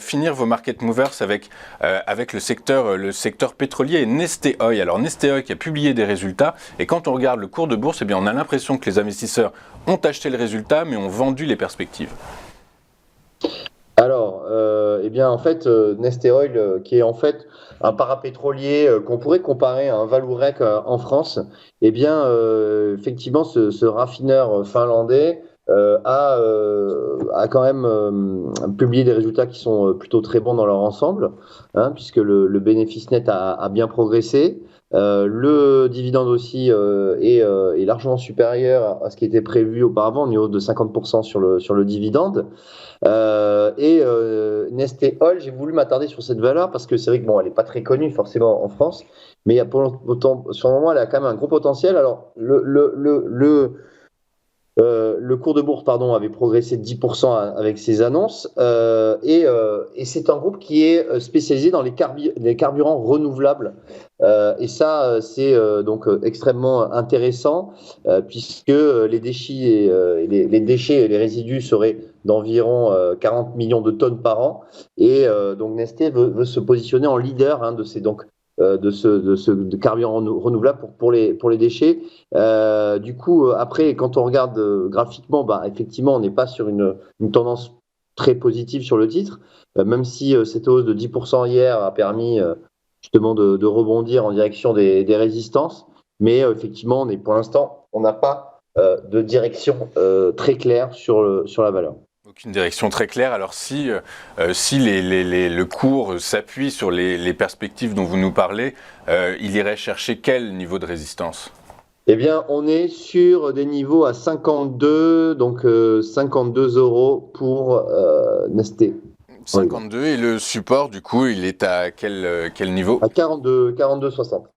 finir vos market movers avec le secteur pétrolier et Neste Oil. Alors Neste Oil qui a publié des résultats, et quand on regarde le cours de bourse, eh bien, on a l'impression que les investisseurs ont acheté le résultat, mais ont vendu les perspectives. Alors, eh bien, en fait, Neste Oil, qui est en fait un parapétrolier qu'on pourrait comparer à un Vallourec en France, eh bien, effectivement, ce raffineur finlandais a quand même publié des résultats qui sont plutôt très bons dans leur ensemble, hein, puisque le bénéfice net a bien progressé. Le dividende aussi est largement supérieur à ce qui était prévu auparavant, au niveau de 50% sur le dividende. Neste Oil, j'ai voulu m'attarder sur cette valeur parce que c'est vrai que bon, elle n'est pas très connue forcément en France, mais il y a sur le moment, elle a quand même un gros potentiel. Alors, le cours de bourse, pardon, avait progressé de 10% avec ces annonces, et c'est un groupe qui est spécialisé dans les carburants renouvelables. Et ça, c'est donc extrêmement intéressant, puisque les déchets les déchets et les résidus seraient d'environ 40 millions de tonnes par an. Et donc Nestlé veut se positionner en leader, hein, de carburant renouvelable pour les déchets. Du coup, après, quand on regarde graphiquement, bah, effectivement, on n'est pas sur une tendance très positive sur le titre, même si cette hausse de 10% hier a permis justement de rebondir en direction des résistances. Mais effectivement, pour l'instant, on n'a pas de direction très claire sur la valeur. Aucune direction très claire. Alors si le cours s'appuie sur les perspectives dont vous nous parlez, il irait chercher quel niveau de résistance ? Eh bien, on est sur des niveaux à 52, donc 52 € pour Nestlé. 52, et le support, du coup, il est à quel niveau ? À 42,60.